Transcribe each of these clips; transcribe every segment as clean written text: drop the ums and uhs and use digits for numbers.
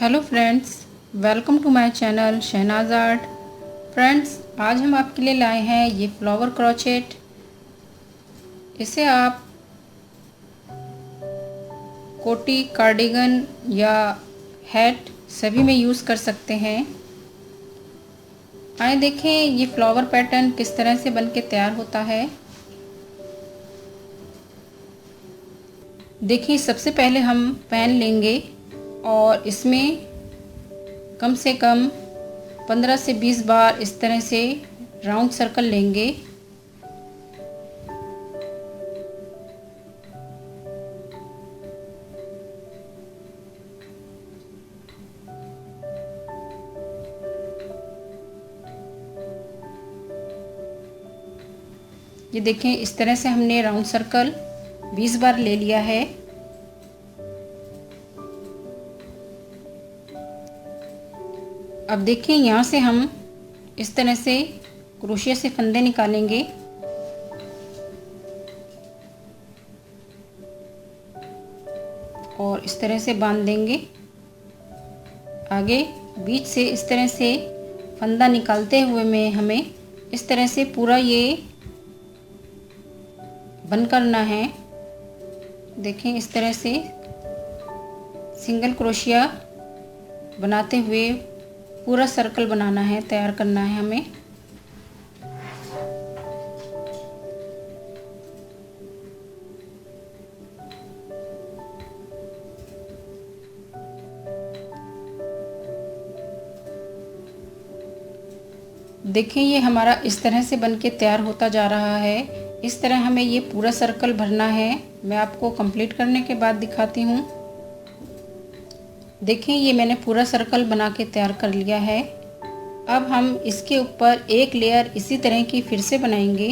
Hello friends, welcome to my channel Shahnaz art. Friends, आज हम आपके लिए लाए हैं ये फ्लावर क्रोचेट। इसे आप कोटी, कार्डिगन या हैट सभी में यूज़ कर सकते हैं। आए देखें ये फ्लावर पैटर्न किस तरह से बनके तैयार होता है। देखिए, सबसे पहले हम पैन लेंगे और इसमें कम से कम 15 से 20 बार इस तरह से राउंड सर्कल लेंगे। ये देखें, इस तरह से हमने राउंड सर्कल 20 बार ले लिया है। अब देखिए, यहाँ से हम इस तरह से क्रोशिया से फंदे निकालेंगे और इस तरह से बांध देंगे। आगे बीच से इस तरह से फंदा निकालते हुए में हमें इस तरह से पूरा ये बंद करना है। देखें, इस तरह से सिंगल क्रोशिया बनाते हुए पूरा सर्कल बनाना है, तैयार करना है हमें। देखें, ये हमारा इस तरह से बनके तैयार होता जा रहा है। इस तरह हमें ये पूरा सर्कल भरना है। मैं आपको कंप्लीट करने के बाद दिखाती हूँ। देखें, ये मैंने पूरा सर्कल बना के तैयार कर लिया है। अब हम इसके ऊपर एक लेयर इसी तरह की फिर से बनाएंगे।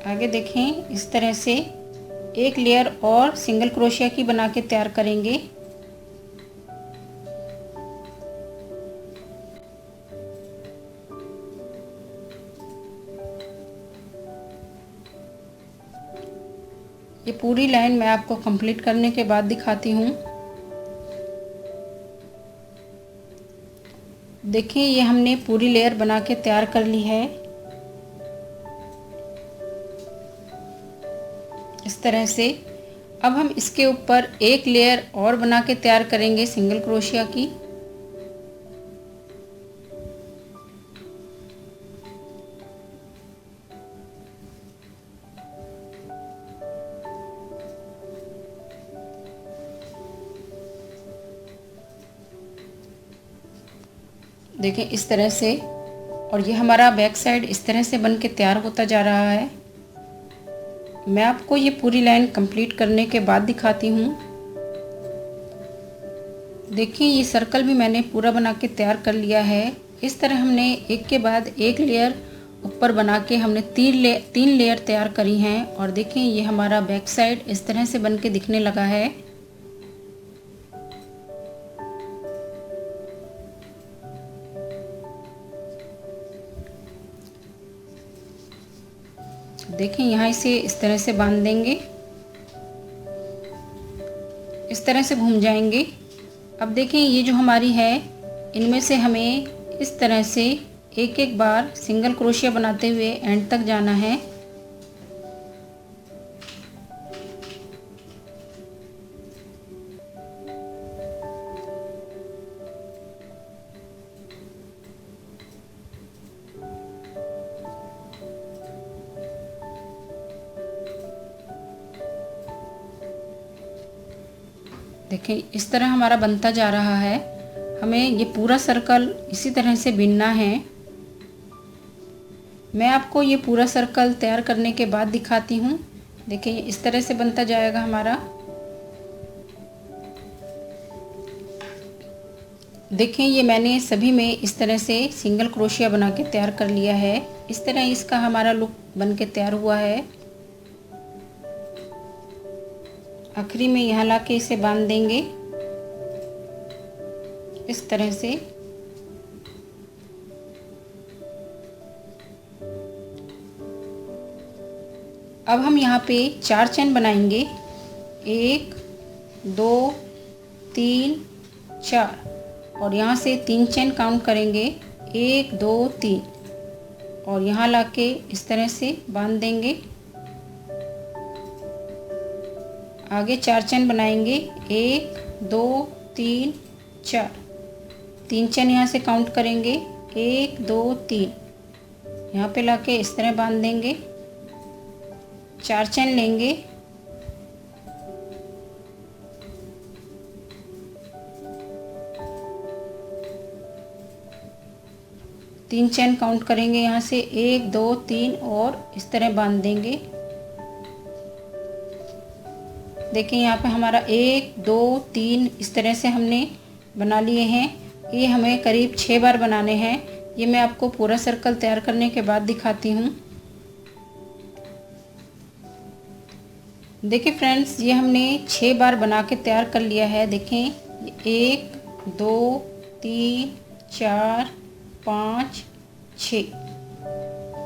आगे देखें, इस तरह से एक लेयर और सिंगल क्रोशिया की बना के तैयार करेंगे। ये पूरी लाइन मैं आपको कंप्लीट करने के बाद दिखाती हूँ। देखिए, ये हमने पूरी लेयर बना के तैयार कर ली है। इस तरह से अब हम इसके ऊपर एक लेयर और बना के तैयार करेंगे सिंगल क्रोशिया की। देखें, इस तरह से, और ये हमारा बैक साइड इस तरह से बन के तैयार होता जा रहा है। मैं आपको ये पूरी लाइन कंप्लीट करने के बाद दिखाती हूँ। देखिए, ये सर्कल भी मैंने पूरा बना के तैयार कर लिया है। इस तरह हमने एक के बाद एक लेयर ऊपर बना के हमने तीन लेयर तैयार करी हैं। और देखें, ये हमारा बैक साइड इस तरह से बन के दिखने लगा है। देखें, यहाँ इसे इस तरह से बांध देंगे, इस तरह से घूम जाएंगे। अब देखें, ये जो हमारी है, इनमें से हमें इस तरह से एक एक बार सिंगल क्रोशिया बनाते हुए एंड तक जाना है। देखें, इस तरह हमारा बनता जा रहा है। हमें ये पूरा सर्कल इसी तरह से बिनना है। मैं आपको ये पूरा सर्कल तैयार करने के बाद दिखाती हूँ। देखिए, इस तरह से बनता जाएगा हमारा। देखें, ये मैंने सभी में इस तरह से सिंगल क्रोशिया बना के तैयार कर लिया है। इस तरह इसका हमारा लुक बन के तैयार हुआ है। आखिरी में यहाँ लाके इसे बांध देंगे इस तरह से। अब हम यहाँ पे 4 चैन बनाएंगे। 1 2 3 4 और यहाँ से 3 चेन काउंट करेंगे, 1 2 3 और यहाँ लाके इस तरह से बांध देंगे। आगे 4 चेन बनाएंगे, 1 2 3 4, 3 चेन यहाँ से काउंट करेंगे, 1 2 3 यहाँ पे लाके इस तरह बांध देंगे। 4 चेन लेंगे, तीन चेन काउंट करेंगे यहाँ से, 1 2 3 और इस तरह बांध देंगे। देखिए यहाँ पे हमारा 1 2 3 इस तरह से हमने बना लिए हैं। ये हमें करीब 6 बार बनाने हैं। ये मैं आपको पूरा सर्कल तैयार करने के बाद दिखाती हूँ। देखिए फ्रेंड्स, ये हमने 6 बार बना के तैयार कर लिया है। देखें 1 2 3 4 5 6,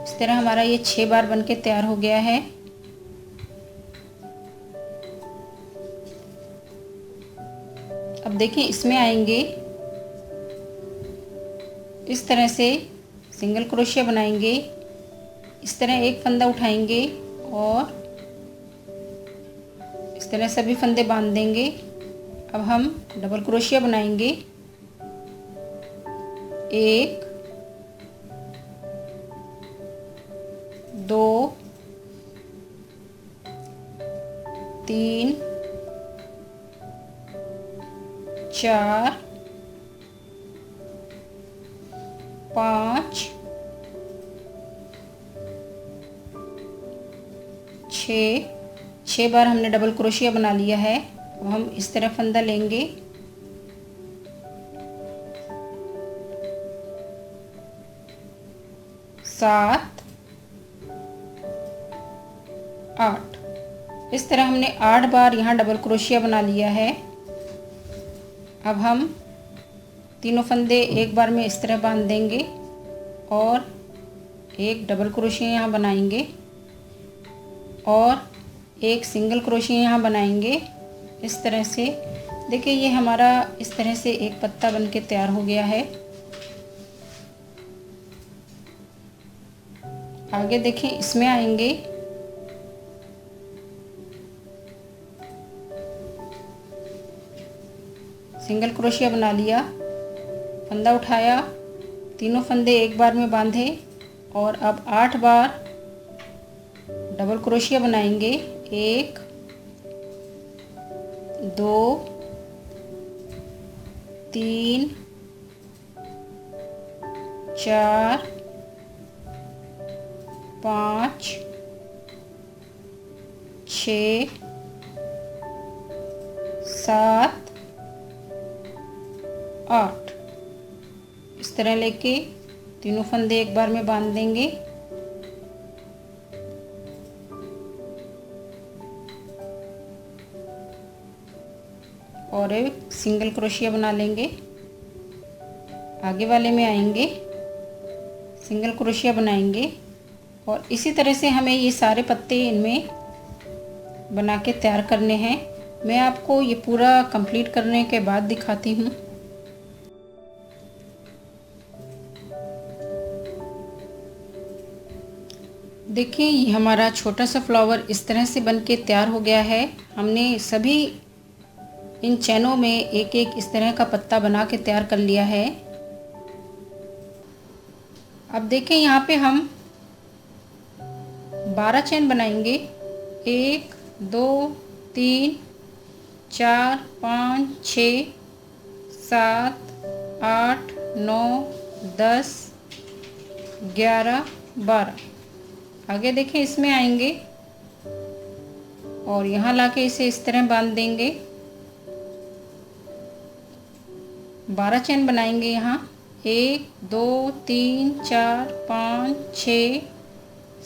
इस तरह हमारा ये 6 बार बन के तैयार हो गया है। अब देखें इसमें आएंगे, इस तरह से सिंगल क्रोशिया बनाएंगे। इस तरह एक फंदा उठाएंगे और इस तरह सभी फंदे बांध देंगे। अब हम डबल क्रोशिया बनाएंगे, 1 2 3 4 5 6 बार हमने डबल क्रोशिया बना लिया है। अब हम इस तरह फंदा लेंगे, सात 8, इस तरह हमने 8 बार यहाँ डबल क्रोशिया बना लिया है। अब हम तीनों फंदे एक बार में इस तरह बांध देंगे और एक डबल क्रोशिया यहाँ बनाएंगे और एक सिंगल क्रोशिया यहाँ बनाएंगे इस तरह से। देखिए ये हमारा इस तरह से एक पत्ता बन के तैयार हो गया है। आगे देखिए इसमें आएंगे, सिंगल क्रोशिया बना लिया, फंदा उठाया, तीनों फंदे एक बार में बांधे और अब 8 बार डबल क्रोशिया बनाएंगे। 1 2 3 4 5 6 7 8, इस तरह लेके तीनों फंदे एक बार में बांध देंगे। और एक सिंगल क्रोशिया बना लेंगे। आगे वाले में आएंगे, सिंगल क्रोशिया बनाएंगे और इसी तरह से हमें ये सारे पत्ते इनमें बना के तैयार करने हैं। मैं आपको ये पूरा कंप्लीट करने के बाद दिखाती हूँ। देखिए ये हमारा छोटा सा फ्लावर इस तरह से बन के तैयार हो गया है। हमने सभी इन चैनों में एक एक इस तरह का पत्ता बना के तैयार कर लिया है। अब देखें यहाँ पे हम 12 चैन बनाएंगे, 1 2 3 4 5 6 7 8 9 10 11 12। आगे देखें इसमें आएंगे और यहाँ लाके इसे इस तरह बांध देंगे। 12 चैन बनाएंगे यहाँ, 1 2 3 4 5 6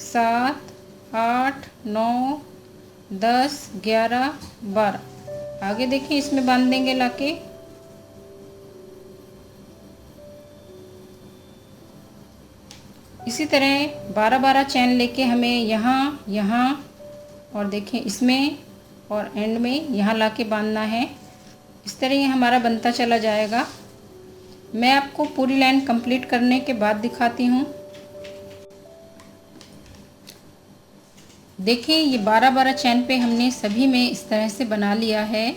7 8 9 10 11 12। आगे देखिए इसमें बांध देंगे लाके। इसी तरह 12-12 चैन लेके हमें यहाँ और देखें इसमें और एंड में यहाँ लाके बांधना है। इस तरह ये हमारा बनता चला जाएगा। मैं आपको पूरी लाइन कंप्लीट करने के बाद दिखाती हूँ। देखिए ये 12-12 चैन पे हमने सभी में इस तरह से बना लिया है।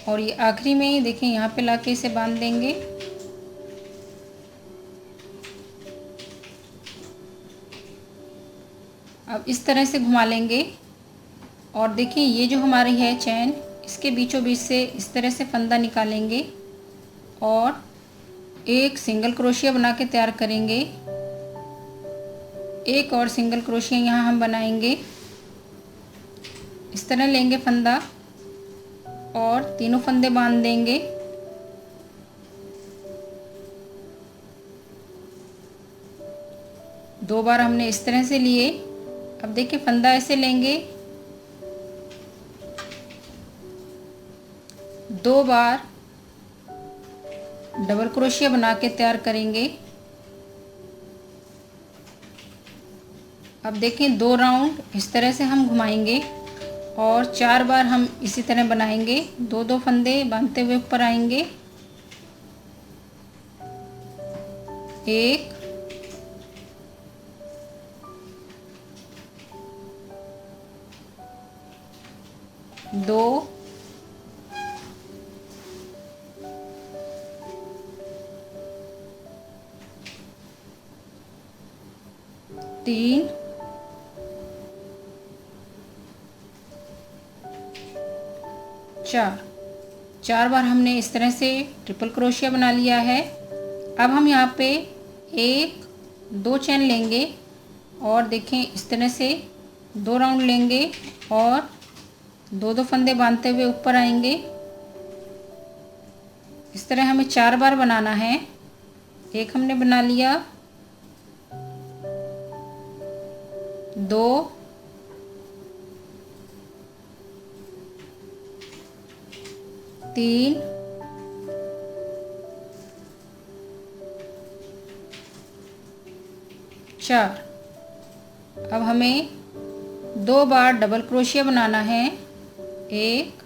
और ये आखिरी में देखिए यहाँ पे लाके इसे बांध देंगे। अब इस तरह से घुमा लेंगे और देखिए ये जो हमारी है चैन, इसके बीचों बीच से इस तरह से फंदा निकालेंगे और एक सिंगल क्रोशिया बना के तैयार करेंगे। एक और सिंगल क्रोशिया यहाँ हम बनाएंगे। इस तरह लेंगे फंदा और तीनों फंदे बांध देंगे। दो बार हमने इस तरह से लिए। अब देखिए फंदा ऐसे लेंगे, दो बार डबल क्रोशिया बना के तैयार करेंगे। अब देखें 2 राउंड इस तरह से हम घुमाएंगे और 4 बार हम इसी तरह बनाएंगे। 2-2 फंदे बांधते हुए ऊपर आएंगे। 1 2 3 4 बार हमने इस तरह से ट्रिपल क्रोशिया बना लिया है। अब हम यहाँ पे 1-2 चैन लेंगे और देखें इस तरह से 2 राउंड लेंगे और 2-2 फंदे बांधते हुए ऊपर आएंगे। इस तरह हमें 4 बार बनाना है। एक हमने बना लिया, 2 3 4। अब हमें 2 बार डबल क्रोशिया बनाना है। 1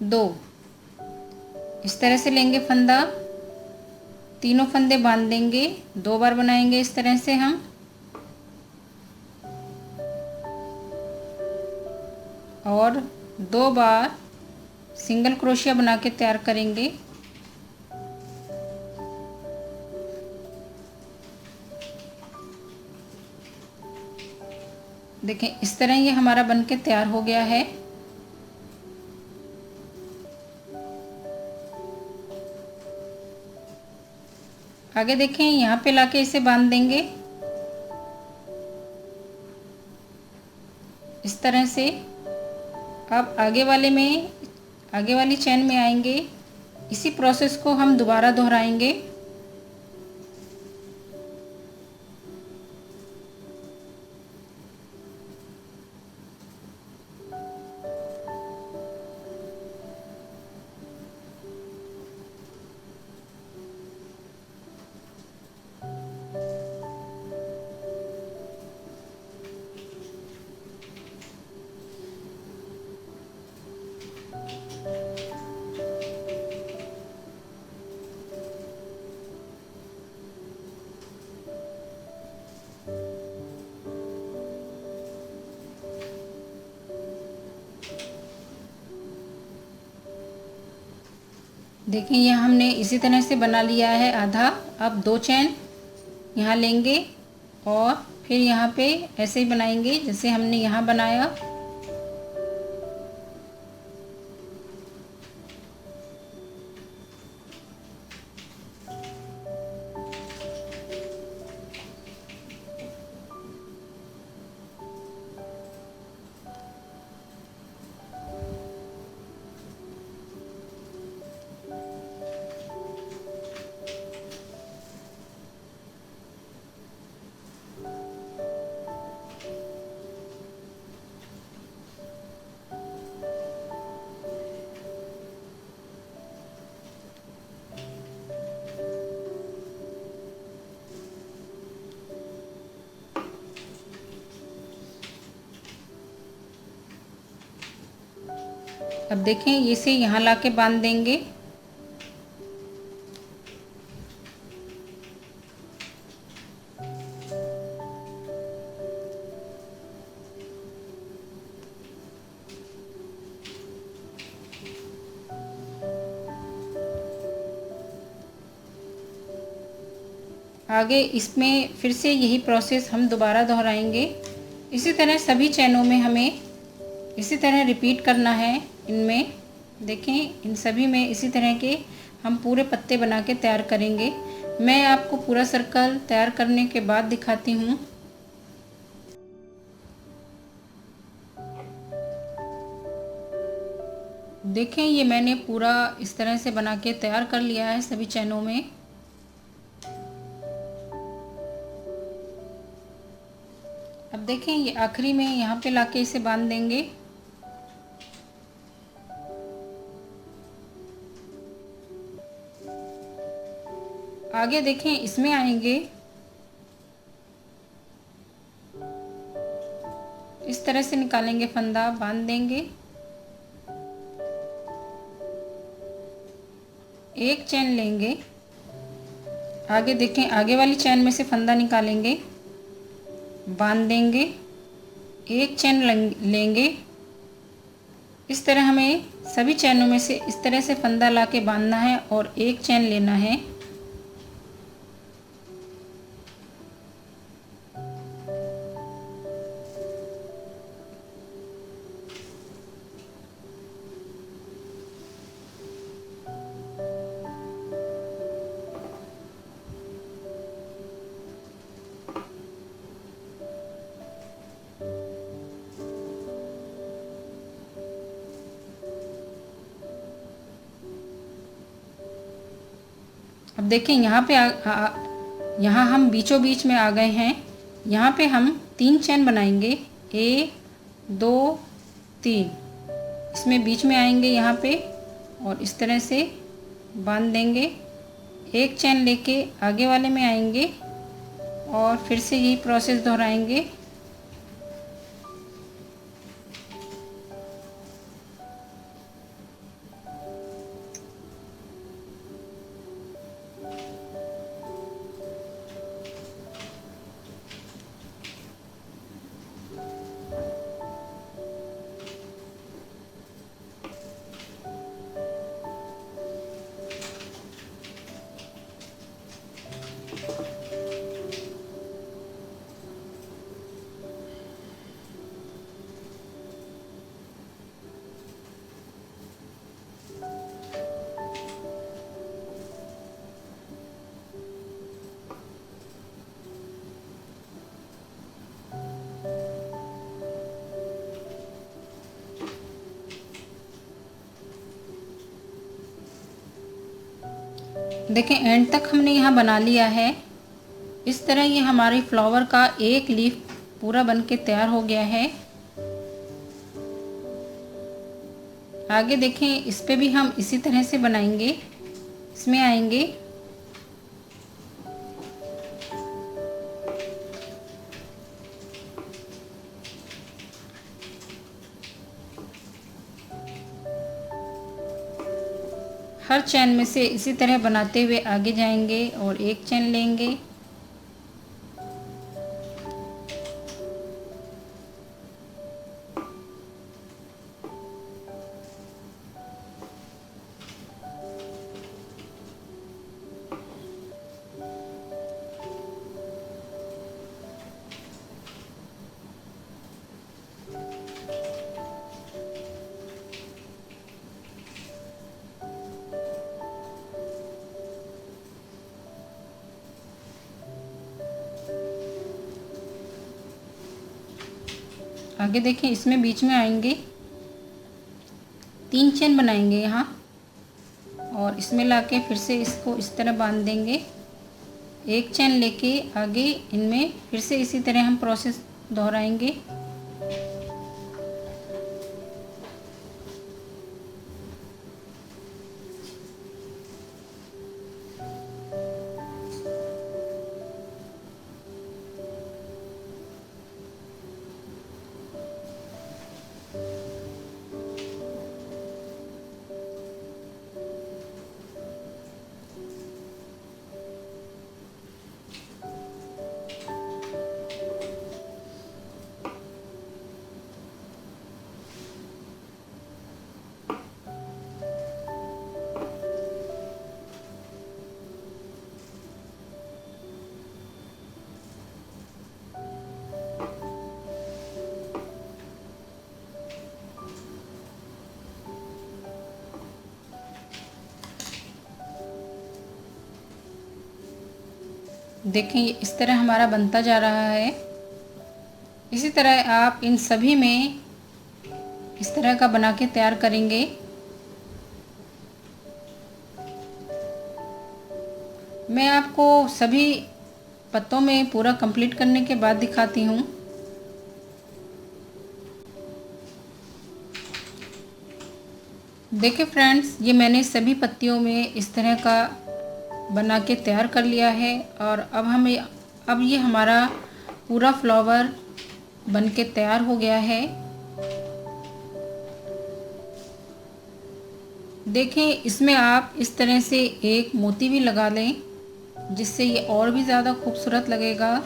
2 इस तरह से लेंगे फंदा, तीनों फंदे बांध देंगे। 2 बार बनाएंगे इस तरह से हम और 2 बार सिंगल क्रोशिया बना के तैयार करेंगे। देखें इस तरह ये हमारा बनके तैयार हो गया है। आगे देखें यहाँ पे लाके इसे बांध देंगे इस तरह से। अब आगे वाली चैन में आएंगे। इसी प्रोसेस को हम दोबारा दोहराएंगे। देखें यह हमने इसी तरह से बना लिया है आधा। अब 2 चैन यहाँ लेंगे और फिर यहाँ पे ऐसे ही बनाएंगे जैसे हमने यहाँ बनाया। अब देखें इसे यहाँ लाके बांध देंगे। आगे इसमें फिर से यही प्रोसेस हम दोबारा दोहराएंगे। इसी तरह सभी चैनों में हमें इसी तरह रिपीट करना है। इनमें देखें इन सभी में इसी तरह के हम पूरे पत्ते बना के तैयार करेंगे। मैं आपको पूरा सर्कल तैयार करने के बाद दिखाती हूँ। देखें ये मैंने पूरा इस तरह से बना के तैयार कर लिया है सभी चैनों में। अब देखें ये आखिरी में यहाँ पे लाके इसे बांध देंगे। आगे देखें इसमें आएंगे, इस तरह से निकालेंगे फंदा, बांध देंगे। एक चैन लेंगे, आगे देखें आगे वाली चैन में से फंदा निकालेंगे, बांध देंगे। एक चैन लेंगे। इस तरह हमें सभी चैनों में से इस तरह से फंदा लाके बांधना है और एक चैन लेना है। अब देखें यहाँ पे यहाँ हम बीचों बीच में आ गए हैं। यहाँ पे हम 3 चैन बनाएंगे, 1 2 3। इसमें बीच में आएंगे यहाँ पे और इस तरह से बांध देंगे। एक चैन लेके आगे वाले में आएंगे और फिर से यही प्रोसेस दोहराएंगे। देखें एंड तक हमने यहाँ बना लिया है। इस तरह ये हमारी फ्लावर का एक लीफ पूरा बन के तैयार हो गया है। आगे देखें इस पे भी हम इसी तरह से बनाएंगे। इसमें आएंगे, हर चैन में से इसी तरह बनाते हुए आगे जाएंगे और एक चैन लेंगे। आगे देखें इसमें बीच में आएंगे, 3 चेन बनाएंगे यहाँ और इसमें लाके फिर से इसको इस तरह बांध देंगे। एक चेन लेके आगे इनमें फिर से इसी तरह हम प्रोसेस दोहराएंगे। देखें ये इस तरह हमारा बनता जा रहा है। इसी तरह आप इन सभी में इस तरह का बना के तैयार करेंगे। मैं आपको सभी पत्तों में पूरा कंप्लीट करने के बाद दिखाती हूँ। देखिए फ्रेंड्स, ये मैंने सभी पत्तियों में इस तरह का बना के तैयार कर लिया है और अब ये हमारा पूरा फ्लावर बन के तैयार हो गया है। देखें, इसमें आप इस तरह से एक मोती भी लगा लें जिससे ये और भी ज़्यादा खूबसूरत लगेगा।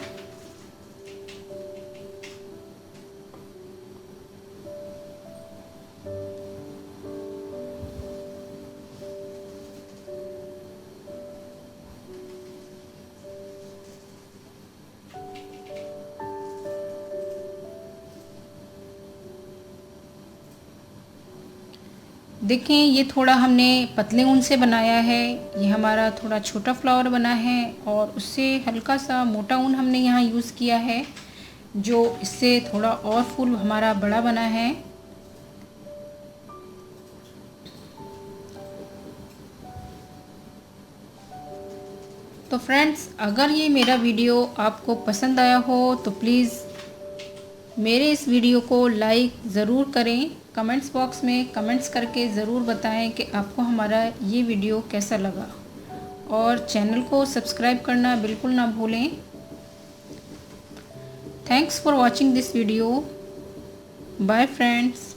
देखें, ये थोड़ा हमने पतले ऊन से बनाया है। ये हमारा थोड़ा छोटा फ्लावर बना है और उससे हल्का सा मोटा ऊन हमने यहाँ यूज़ किया है, जो इससे थोड़ा और फूल हमारा बड़ा बना है। तो फ्रेंड्स, अगर ये मेरा वीडियो आपको पसंद आया हो तो प्लीज़ मेरे इस वीडियो को लाइक ज़रूर करें। कमेंट्स बॉक्स में कमेंट्स करके ज़रूर बताएं कि आपको हमारा ये वीडियो कैसा लगा और चैनल को सब्सक्राइब करना बिल्कुल ना भूलें। Thanks for watching this video. Bye friends.